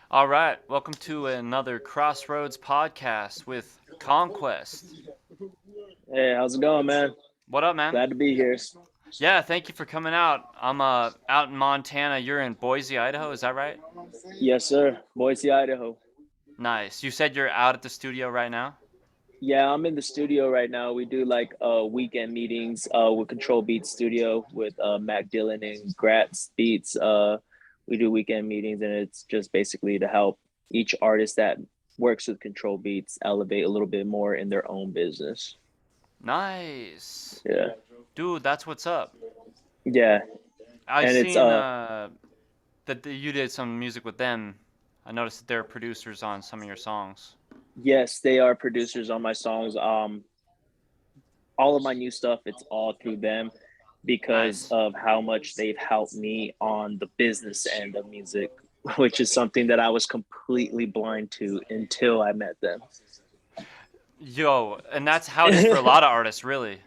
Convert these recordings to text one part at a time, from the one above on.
All right, welcome to another Crossroads podcast with Conquest. Hey, how's it going, man? What up, man? Glad to be here. Yeah, thank you for coming out. I'm out in Montana. You're in Boise, Idaho. Is that right? Yes, sir. Boise, Idaho. Nice. You said you're out at the studio right now. Yeah, I'm in the studio right now. We do like weekend meetings with Control Beats Studio with Mac Dillon and Gratz Beats. We do weekend meetings, and it's just basically to help each artist that works with Control Beats elevate a little bit more in their own business. Nice, Yeah, dude. That's what's up. yeah, I and it's seen that you did some music with them. I noticed that they're producers on some of your songs. yes, they are producers on my songs. All of my new stuff, it's all through them because Nice. of how much they've helped me on the business end of music, which is something that I was completely blind to until I met them. Yo, and that's how it is for a lot of artists, really.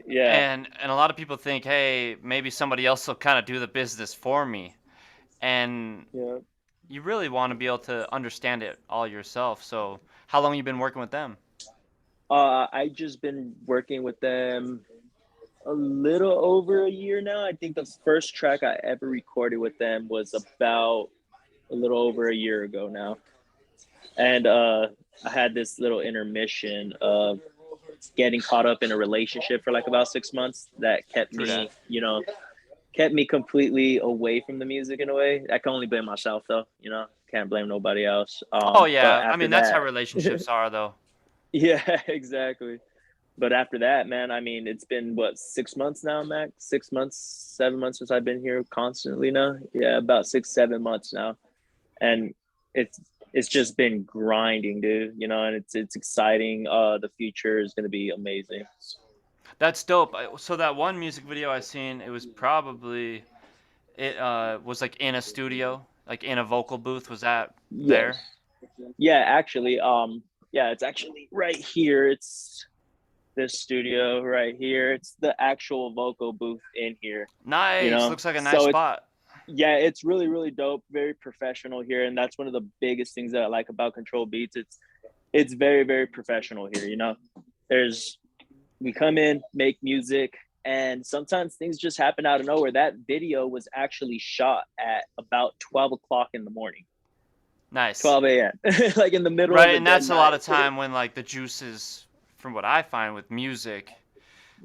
Yeah, And a lot of people think, hey, maybe somebody else will kind of do the business for me, and yeah. you really want to be able to understand it all yourself. So, how long you been working with them? I just been working with them a little over a year now. I think the first track I ever recorded with them was about a little over a year ago now. And I had this little intermission of getting caught up in a relationship for like about 6 months that kept True me, that. kept me completely away from the music in a way. I can only blame myself though, can't blame nobody else. Oh But yeah, I after mean that's how that, relationships are, though. yeah, exactly. But after that, man, I mean, it's been what 6 months now, Max? 6 months, 7 months since I've been here constantly now. Yeah, about 6, 7 months now, and it's it's just been grinding, dude. And it's exciting. The future is gonna be amazing. That's dope. So that one music video I seen, it was probably it was like in a studio, like in a vocal booth. Was that Yes. there? Yeah, actually, yeah, it's actually right here. It's this studio right here. It's the actual vocal booth in here, Nice. Looks like a nice So it's spot. yeah, it's really really dope, very professional here, and that's one of the biggest things that I like about Control Beats. It's very very professional here. There's we come in, make music, and sometimes things just happen out of nowhere. That video was actually shot at about 12 o'clock in the morning, Nice. 12 a.m., like in the middle of Right, the and dead that's a lot of night. time when like the juices, from what I find with music,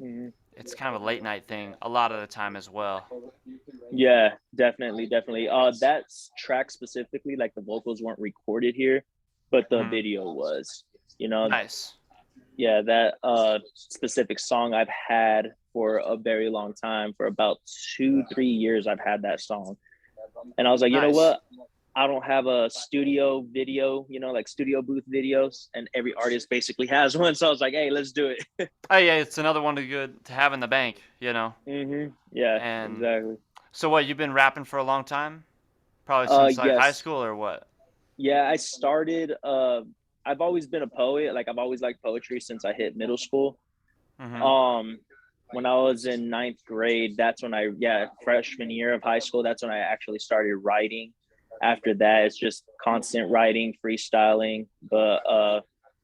Mhm. it's kind of a late night thing a lot of the time as well. Yeah, definitely, definitely. That track specifically, like the vocals weren't recorded here, but the Hmm. video was. You know, Nice. yeah, that specific song I've had for a very long time, for about 2, 3 years. I've had that song, and I was like, you know Nice. what? I don't have a studio video, like studio booth videos, and every artist basically has one. So I was like, hey, let's do it. Oh yeah, it's another one to good to have in the bank, you know. Yeah, And exactly. so what, you've been rapping for a long time? Probably since like high Yes, school or what? yeah. I started. I've always been a poet. Like I've always liked poetry since I hit middle school. Mhm. Um, when I was in ninth grade, that's when freshman year of high school, that's when I actually started writing. After that, it's just constant writing, freestyling. But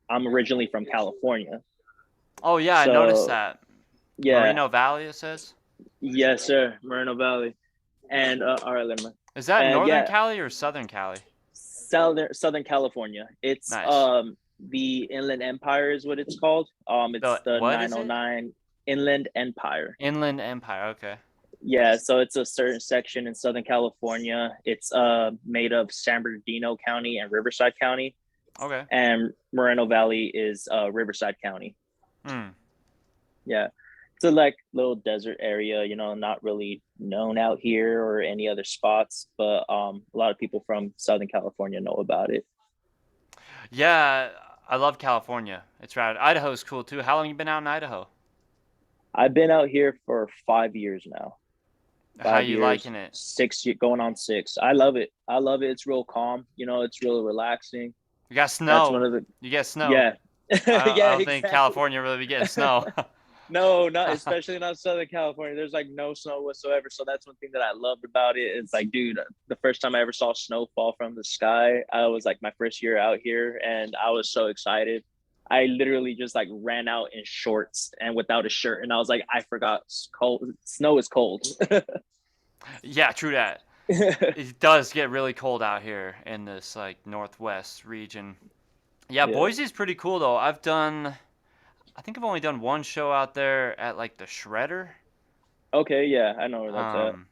I'm originally from California, Oh yeah, I noticed so that. yeah, Merino Valley, it says. yes, sir, Moreno Valley, and all right, Lemma, Is that and Northern yeah, Cali or Southern Cali? Southern California. It's Nice. the Inland Empire is what it's called. It's The the what is it? 909 Inland Empire. Inland Empire. Okay. Yeah, so it's a certain section in Southern California. It's made of San Bernardino County and Riverside County, Okay. and Moreno Valley is Riverside County. Hmm. Yeah, it's a like little desert area, not really known out here or any other spots, but a lot of people from Southern California know about it. Yeah, I love California. It's rad. Idaho's cool too. How long you been out in Idaho? I've been out here for 5 years now. How Five you years, liking it? 6 going on six. I love it. I love it. It's real calm. It's real relaxing. You got That's one snow. of the You get snow. yeah. I Yeah, don't think exactly. California really be getting snow. No, not especially not Southern California. There's like no snow whatsoever. So that's one thing that I loved about it. It's like, dude, the first time I ever saw snow fall from the sky, I was like my first year out here, and I was so excited. I literally just like ran out in shorts and without a shirt, and I was like, I forgot cold. Snow is cold. Yeah, true that. It does get really cold out here in this like northwest region. Yeah, Yeah. Boise's pretty cool though. I think I've only done one show out there at like the Shredder. Okay. Yeah, I know where that's at. Um,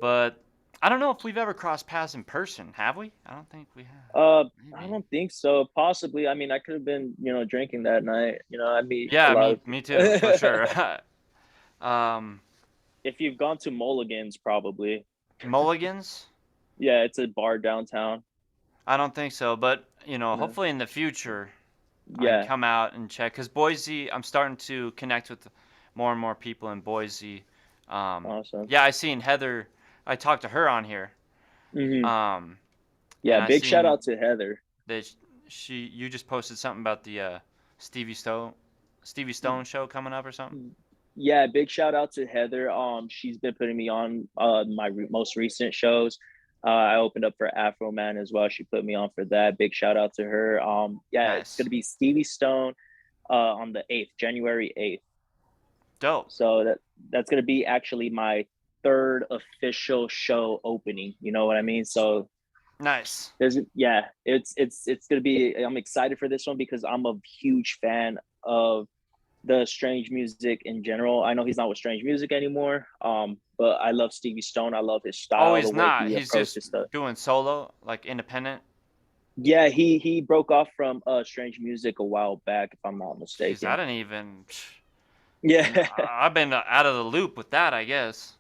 but I don't know if we've ever crossed paths in person, have we? I don't think we have. I Maybe. don't think so. Possibly. I mean, I could have been, drinking that night. I meet a Yeah, lot of me too, for people. sure. um, If you've gone to Mulligan's, probably. Mulligans? Yeah, it's a bar downtown. I don't think so, but No. hopefully in the future I can Yeah. come out and check. Cause Boise, I'm starting to connect with more and more people in Boise. Awesome. Yeah, I seen Heather. I talked to her on here. Hmm. Um, Yeah. and I Big shout seen out to Heather. that you just posted something about the Stevie Stone Stevie Stone show coming up or something. Yeah. Big shout out to Heather. She's been putting me on my most recent shows. I opened up for Afro Man as well. She put me on for that. Big shout out to her. Yeah, it's Nice, gonna be Stevie Stone on the 8th, January 8th. dope, So that's gonna be actually my third official show opening. You know what I mean? So nice. it's gonna be. I'm excited for this one because I'm a huge fan of the Strange Music in general. I know he's not with Strange Music anymore, but I love Stevie Stone. I love his Oh, style, the he's way not. he He's just approaches stuff. doing solo, like independent. Yeah, he broke off from Strange Music a while back, if I'm not Jeez, I mistaken. didn't even. Yeah, I've been out of the loop with that, I guess.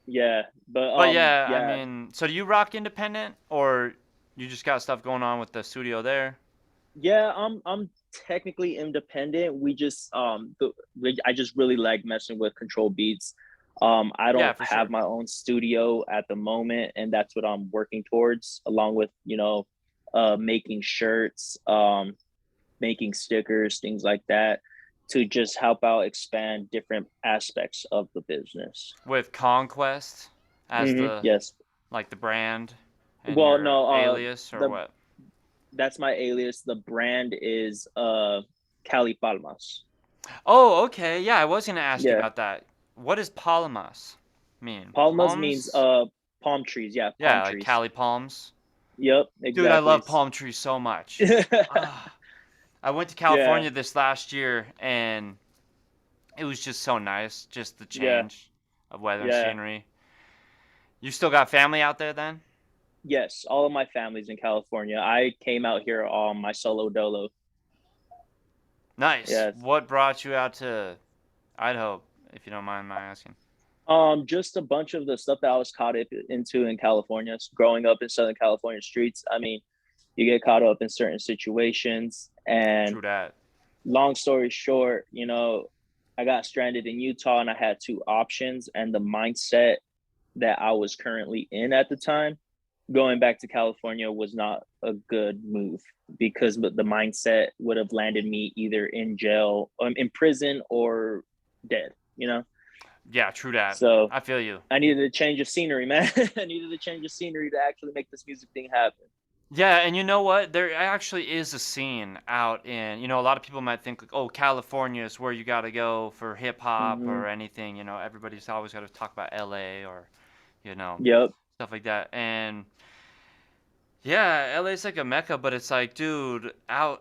yeah, but But yeah, I yeah, mean, so do you rock independent, or you just got stuff going on with the studio there? yeah. I'm technically independent. I just really like messing with control beats. I Yeah, don't for have sure. my own studio at the moment, and that's what I'm working towards, along with making shirts, making stickers, things like that, to just help out expand different aspects of the business. With Conquest as the Yes. like the brand and Well, your no. alias or The what? That's my alias. The brand is Cali Palmas. Oh, okay. Yeah, I was gonna ask you Yeah. about that. What does Palmas mean? Palmas means Palms? palm trees. Yeah, palm Yeah, like trees. Cali palms. Yep, Dude, I exactly. love palm trees so much. Ah, I went to Yeah, California this last year and it was just so nice, just the yeah, change of weather and yeah. scenery. You still got family out there then? Yes, all of my family's in California. I came out here on my solo dolo. Nice. Yes. What brought you out to Idaho, if you don't mind my asking? Just a bunch of the stuff that I was caught up into in California, growing up in Southern California streets. I mean, you get caught up in certain situations, and True that. long story short, I got stranded in Utah and I had two options, and the mindset that I was currently in at the time, going back to California was not a good move because the mindset would have landed me either in jail, in prison, or dead. Yeah, true that. So I feel you. I needed a change of scenery, man. I needed a change of scenery to actually make this music thing happen. Yeah, and you know what? There actually is a scene out in, a lot of people might think like, oh, California is where you got to go for hip hop Mm-hmm. or anything. Everybody's always got to talk about LA or, you know, Yep. stuff like that. And yeah, LA's like a mecca, but it's like, dude,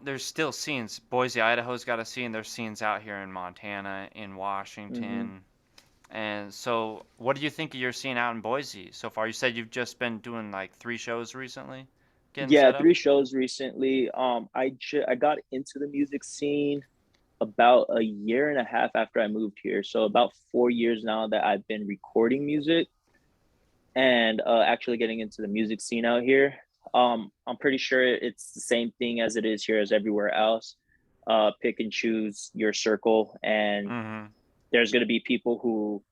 there's still scenes. Boise, Idaho's got a scene. There's scenes out here in Montana, in Mm-hmm. Washington. And so, what do you think of your scene out in Boise so far? You said you've just been doing like 3 shows recently, getting Yeah, set up. 3 shows recently. I got into the music scene about a year and a half after I moved here. So about 4 years now that I've been recording music and actually getting into the music scene out here. I'm pretty sure it's the same thing as it is here as everywhere else. Pick and choose your circle, and Mm-hmm. there's going to be people who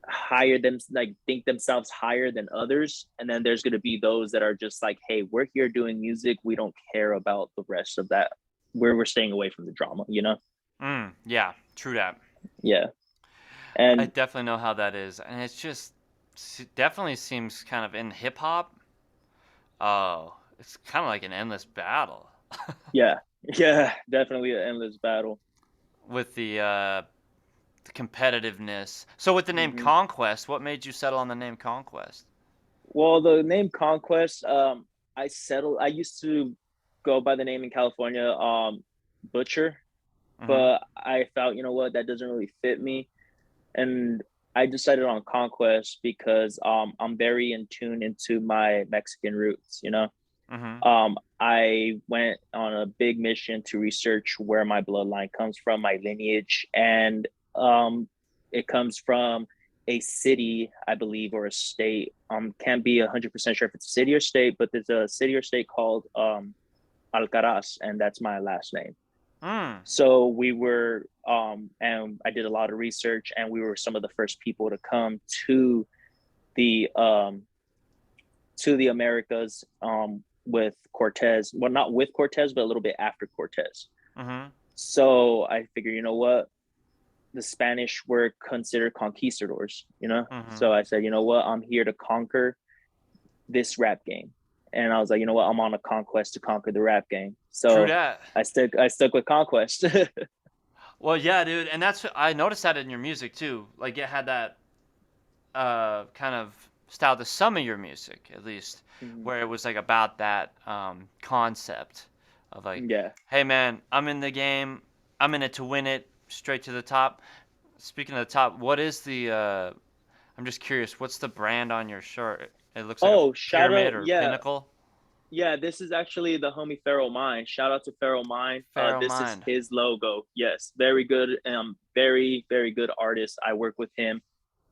higher them, like think themselves higher than others, and then there's going to be those that are just like, hey, we're here doing music, we don't care about the rest of that, where we're staying away from the drama. Yeah. True that. Yeah, I and definitely know how that is, and definitely seems kind of in hip hop. Oh, it's kind of like an endless battle yeah, yeah, definitely an endless battle. with the competitiveness. So with the name Hmm. Conquest, what made you settle on the name Conquest? Well, the name Conquest, I settled. I used to go by the name in California, Butcher, Mm-hmm. but I felt, you know what, that doesn't really fit me, and I decided on Conquest because I'm very in tune into my Mexican roots. Mm-hmm. I went on a big mission to research where my bloodline comes from, my lineage, and um, it comes from a city, I believe, or a state. Can't be 100% sure if it's a city or state, but there's a city or state called Alcaraz, and that's my last name. Mm. So we were, and I did a lot of research, and we were some of the first people to come the um, to the Americas with Cortez. Well, not with Cortez, but a little bit after Cortez. Mm-hmm. So I figured, you know what? The Spanish were considered conquistadors. Mm-hmm. So I said, you know what? I'm here to conquer this rap game. And I was like, you know what? I'm on a conquest to conquer the rap game. True So that. I stuck with conquest. Well, yeah, dude, and I noticed that in your music too. Like it had that kind of style to some of your music, at least, Mhm. where it was like about that concept of like, Yeah. hey man, I'm in the game, I'm in it to win it, straight to the top. Speaking of the top, what is the? I'm just curious, what's the brand on your shirt? It looks like a Oh, shout pyramid out. or Yeah. pinnacle. Yeah, this is actually the homie Pharaoh Mine. Shout out to Pharaoh Mine. Pharaoh This is Mind. his logo. Yes, very good. Very very good artist. I work with him,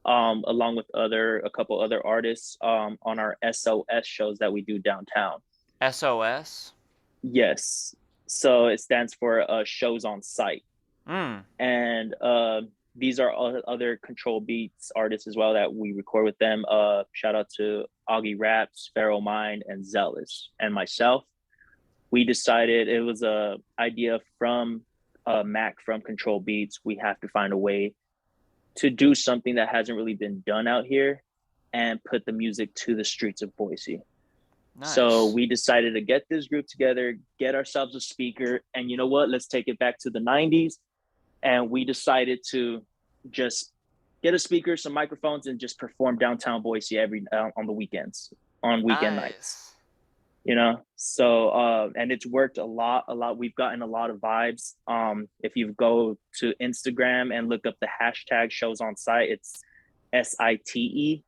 along with a couple other artists, on our SOS shows that we do downtown. SOS. Yes, so it stands for shows on site, Mm. and these are other Control Beats artists as well that we record with them. Shout out to Augie Raps, Pharaoh Mind, and Zealous, and myself. We decided it was a idea from Mac from Control Beats. We have to find a way to do something that hasn't really been done out here and put the music to the streets of Boise. So Nice. we decided to get this group together, get ourselves a speaker, and you know what? Let's take it back to the 90s. And we decided to just get a speaker, some microphones, and just perform downtown Boise every on the weekends, on weekend nights. Nice. So and it's worked a lot. We've gotten a lot of vibes. If you go to Instagram and look up the hashtag shows on site, it's SITE,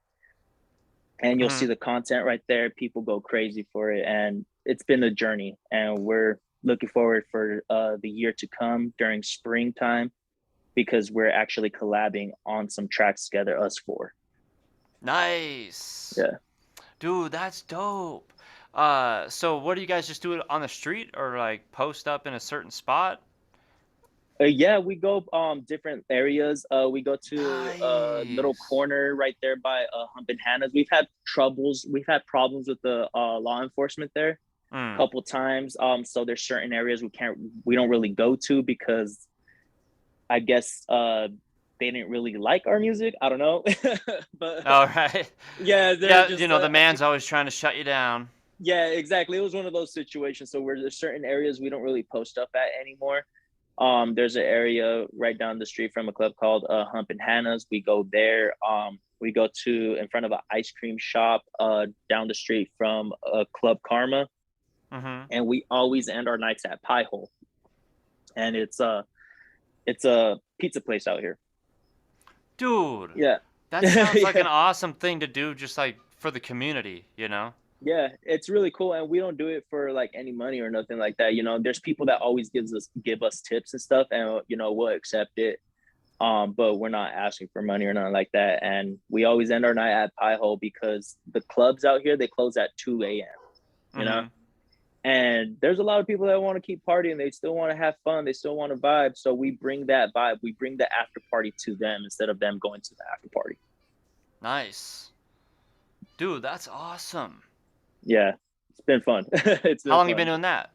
and you'll see Mm-hmm. the content right there. People go crazy for it, and it's been a journey, and we're looking forward for the year to come during springtime, because we're actually collabing on some tracks together, us four. Nice. Yeah. Dude, that's dope. So what do you guys just do it on the street or like post up in a certain spot? Yeah, we go different areas. We go to a little Nice. corner right there by Hump and Hannah's. We've had problems with the law enforcement there a Mm. couple times. So there's certain areas we don't really go to because I guess they didn't really like our music. I don't know, but All right. yeah, they're Yeah, just the man's always trying to shut you down. yeah, exactly. It was one of those situations. So where there's certain areas we don't really post up at anymore. There's an area right down the street from a club called Hump and Hannah's. We go there. We go to in front of an ice cream shop down the street from Club Karma, Mm-hmm. and we always end our nights at Pie Hole, and it's a pizza place out here. Dude, Yeah, that sounds like an yeah, awesome thing to do just like for the community, you know? yeah. It's really cool, and we don't do it for like any money or nothing like that. There's people that always give us tips and stuff, and we'll accept it. But we're not asking for money or nothing like that. And we always end our night at Pie Hole because the clubs out here, they close at 2 a.m., you know? Mm-hmm. And there's a lot of people that want to keep partying. They still want to have fun. They still want to vibe. So we bring that vibe. We bring the after party to them instead of them going to the after party. Nice. Dude, that's awesome. Yeah, it's been fun. It's How been long you been fun. doing that?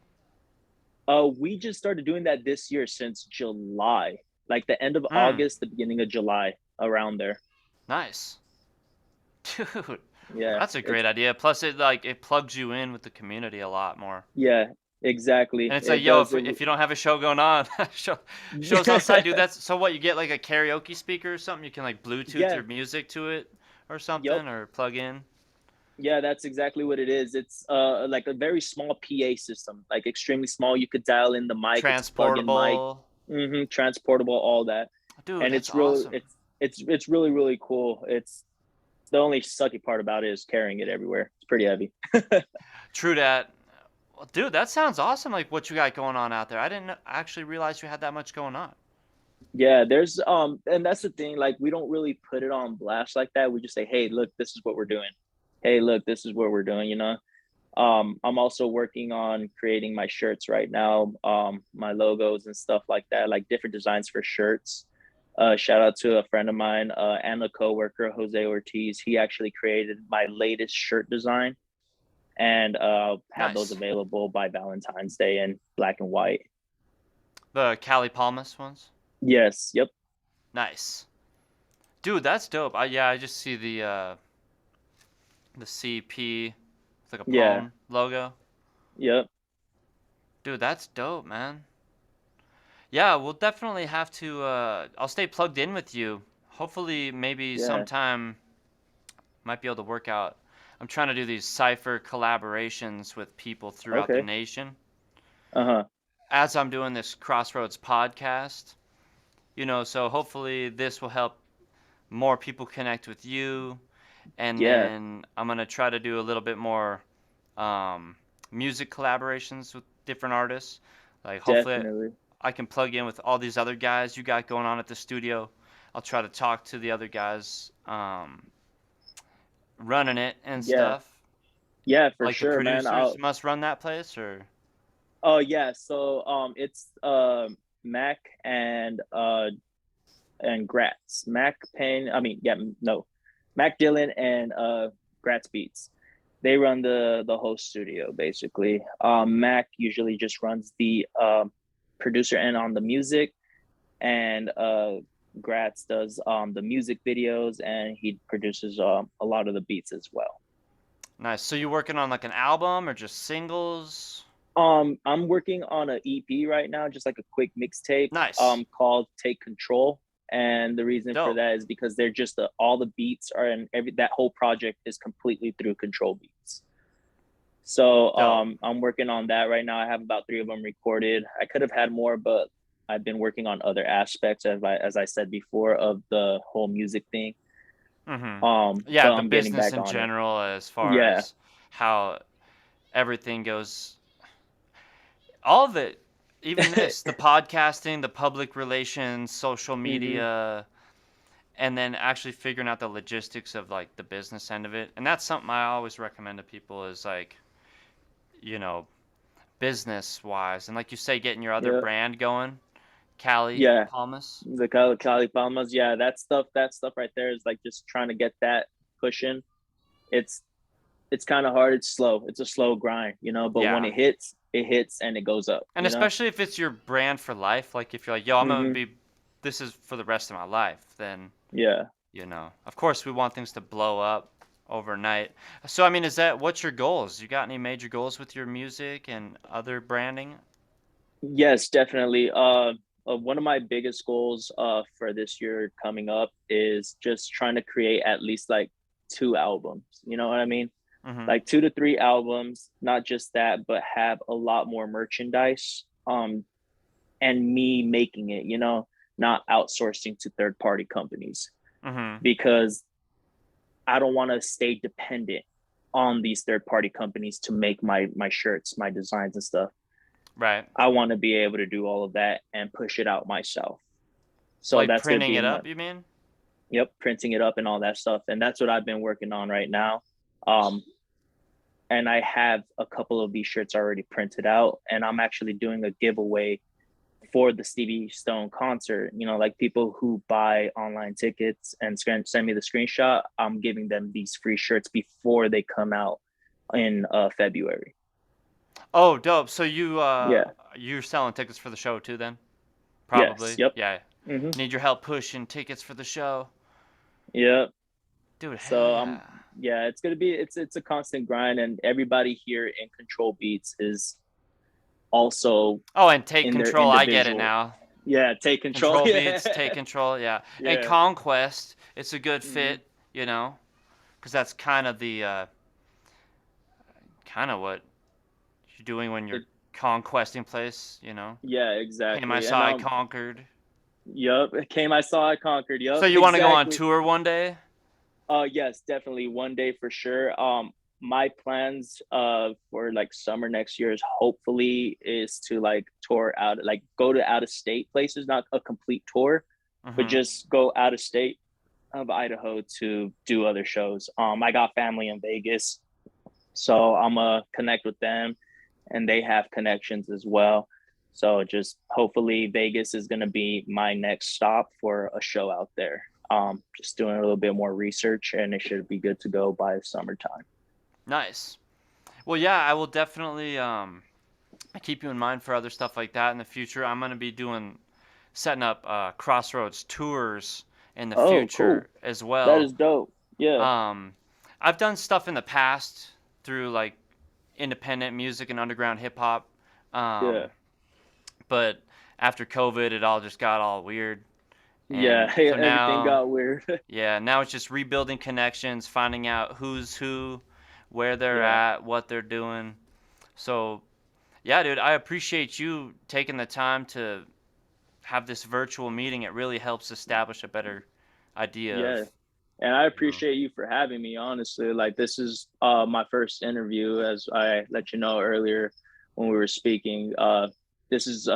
We just started doing that this year since July. like the end of Mm, August, the beginning of July, around there. nice. Dude, Yeah, that's a it's great idea. Plus, it plugs you in with the community a lot more. yeah, exactly. And it's like, It yo, does. if you don't have a show going on, shows on site, dude. That's so what you get like a karaoke speaker or something. You can like Bluetooth Yeah, your music to it or yep. something, or plug in. Yeah, that's exactly what it is. It's like a very small PA system, like extremely small. You could dial in the mic. It's a plug-in mic, Transportable. transportable, all that, Dude, and that's it's real. awesome. It's really really cool. It's the only sucky part about it is carrying it everywhere. It's pretty heavy. True that. Well, dude, that sounds awesome. Like what you got going on out there. I didn't actually realize you had that much going on. Yeah, there's and that's the thing. Like we don't really put it on blast like that. We just say, hey, look, this is what we're doing. Hey, look, this is what we're doing. I'm also working on creating my shirts right now, my logos and stuff like that, like different designs for shirts. Shout out to a friend of mine, and a coworker, Jose Ortiz. He actually created my latest shirt design, and have those Nice. available by Valentine's Day in black and white. The Cali Palmas ones. Yes, yep, Nice. Dude, that's dope. Yeah, I just see the CP. It's like a yeah, pawn logo. yep, Dude, that's dope, man. Yeah, we'll definitely have to I'll stay plugged in with you. Hopefully maybe yeah. sometime might be able to work out. I'm trying to do these cipher collaborations with people throughout the Okay. nation. Uh-huh. As I'm doing this Crossroads podcast, so hopefully this will help more people connect with you. And Yeah, then I'm going to try to do a little bit more um, music collaborations with different artists. Like, hopefully, definitely. I can plug in with all these other guys you got going on at the studio. I'll try to talk to the other guys running it and Yeah. stuff. Yeah, for Like the sure, man. producers I'll must run that place, or Oh yeah, so it's Mac and Gratz. Mac Payne, I mean, yeah, no. Mac Dillon and Gratz Beats. They run the whole studio basically. Mac usually just runs the producer end on the music, and Gratz does the music videos, and he produces a lot of the beats as well. nice. So you working on like an album or just singles? I'm working on an EP right now, just like a quick mixtape, Nice, called "Take Control." And the reason for dope, that is because they're just all the beats are in every that whole project is completely through Control Beats. So dope. I'm working on that right now. I have about three of them recorded. I could have had more, but I've been working on other aspects, as I said before, of the whole music thing. Mhm. But Yeah, the I'm getting business back in on it. general, as far Yeah, as how everything goes, all of it, even this, the podcasting, the public relations, social hmm media, and then actually figuring out the logistics of like the business end of it. And that's something I always recommend to people is like, you know, business wise. And like you say, getting your other yeah, brand going, Cali yeah. Palmas. The Cali Palmas, yeah, that stuff right there is like just trying to get that pushing. It's it's kind of hard. It's slow. It's a slow grind, but when Yeah. it hits and it goes And especially if it's your brand for life, like if you're like, yo, I'm gonna hmm be, this is for the rest of my life, then Yeah. of course we want things to blow up overnight. So I mean, what's your goals? You got any major goals with your music and other branding? Yes, definitely. One of my biggest goals for this year coming up is just trying to create at least like two albums. You know what I mean? Mm-hmm. Like 2 to 3 albums, not just that, but have a lot more merchandise. And me making it, not outsourcing to third party companies, Mm-hmm. because I don't want to stay dependent on these third party companies to make my shirts, my designs and stuff. Right. I want to be able to do all of that and push it out myself. So Like that's going to printing be it up, you mean? printing it up and all that stuff. And that's what I've been working on right now. Um, and I have a couple of these shirts already printed out, and I'm actually doing a giveaway for the Stevie Stone concert. Like people who buy online tickets and send me the screenshot, I'm giving them these free shirts before they come out in February. Oh, dope. So Yeah. you're selling tickets for the show too then? Yes. Probably. Yep. Yeah. Mhm. Need your help pushing tickets for the show. Yeah. Dude, hell So yeah. yeah, it's gonna be it's a constant grind, and everybody here in Control Beats is also Oh, and take in their control. I get it individual. now. Yeah, take control. Control beats, take Yeah, control. Yeah. And yeah. Conquest, it's a good Hmm. fit, you know, because that's kind of the kind of what you're doing when you're The, conquesting place, you know. yeah, Came I exactly. And saw, I conquered. yup, it came. I saw. I conquered. So Yup, you want to go on exactly. tour one day? Yes, definitely one day for sure. My plans for like summer next year is hopefully is to like tour out, like go to out of state places, not a complete tour, but Mm-hmm. just go out of state of Idaho to do other shows. I got family in Vegas, so I'm gonna connect with them, and they have connections as well. So just hopefully Vegas is gonna be my next stop for a show out there. Just doing a little bit more research, and it should be good to go by the summertime. Nice. Well, yeah, I will definitely keep you in mind for other stuff like that in the future. I'm gonna be doing setting up Crossroads tours in the Oh, cool. future as That well. is dope. Yeah, Um, I've done stuff in the past through like independent music and underground hip hop, yeah, um, but after COVID, it all just got all weird, yeah. and so Everything now, got weird. yeah, now it's just rebuilding connections, finding out who's who, where they're Yeah, at, what they're doing. So, yeah, dude, I appreciate you taking the time to have this virtual meeting. It really helps establish a better idea of, yeah. And I you know. appreciate you for having me. Honestly, like this is my first interview, as I let you know earlier when we were speaking. This is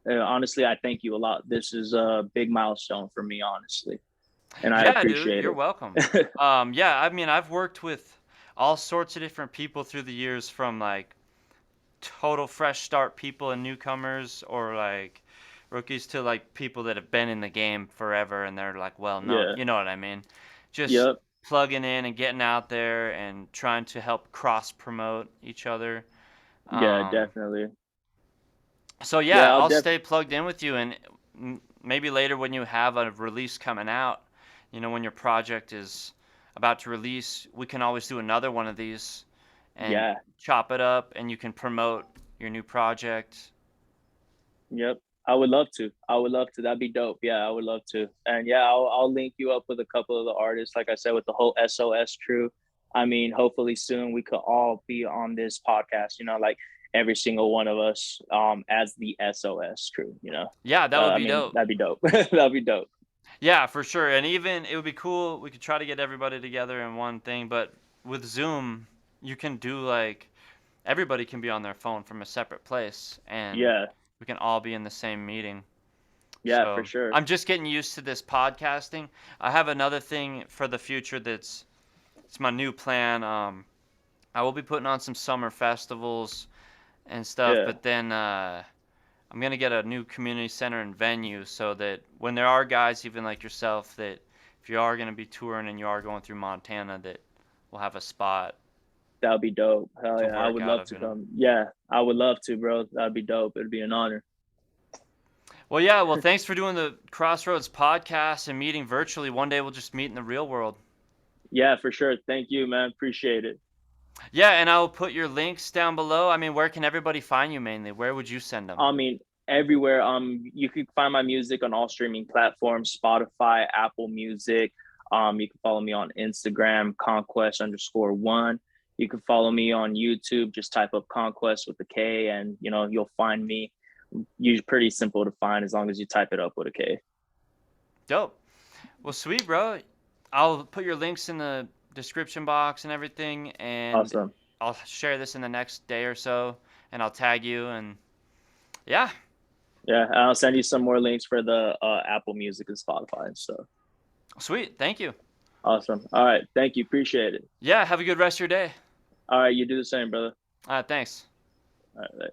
honestly, I thank you a lot. This is a big milestone for me, honestly, and I Yeah, dude, appreciate you're welcome. it. Yeah, I mean, I've worked with all sorts of different people through the years, from like total fresh start people and newcomers, or like rookies, to like people that have been in the game forever and they're like well known. Yeah. You know what I mean? Just Yep. plugging in and getting out there and trying to help cross promote each other. Yeah. Um, Definitely. so Yeah. yeah, I'll I'll def. stay plugged in with you, and maybe later when you have a release coming out, when your project is about to release, we can always do another one of these and Yeah. chop it up, and you can promote your new project. Yep. I would love to. I would love to. That'd be dope. Yeah, I would love to. And yeah, I'll link you up with a couple of the artists. Like I said, with the whole SOS crew. I mean, hopefully soon we could all be on this podcast. Like every single one of us, as the SOS crew. Yeah, that would I be mean, dope. that'd be dope. That'd be dope. Yeah, for sure. And even it would be cool. We could try to get everybody together in one thing, but with Zoom, you can do like everybody can be on their phone from a separate place, and Yeah. we can all be in the same meeting. Yeah, for So sure. I'm just getting used to this podcasting. I have another thing for the future that's it's my new plan. I will be putting on some summer festivals and stuff, Yeah. but then I'm gonna get a new community center and venue so that when there are guys even like yourself that if you are gonna be touring and you are going through Montana, that we'll have a spot That'd be dope. Hell to yeah. I work would out love of, to come. Yeah, I would love to, bro. That'd be dope. It'd be an honor. Well, yeah. Well, thanks for doing the Crossroads podcast and meeting virtually. One day we'll just meet in the real world. Yeah, for sure. Thank you, man. Appreciate it. Yeah, and I'll put your links down below. I mean, where can everybody find you mainly? Where would you send them? I mean, everywhere. You can find my music on all streaming platforms: Spotify, Apple Music. You can follow me on Instagram, Conquest_1. You can follow me on YouTube. Just type up Conquest with a K, and you'll find me. Usually pretty simple to find as long as you type it up with a K. Dope. Well, sweet, bro. I'll put your links in the description box and everything, and Awesome. I'll share this in the next day or so, and I'll tag you, and yeah, Yeah, I'll send you some more links for the Apple Music and Spotify and stuff. sweet. Thank you. Awesome. All right. Thank you. Appreciate it. Yeah, have a good rest of your day. All right. You do the same, brother. Thanks. All right.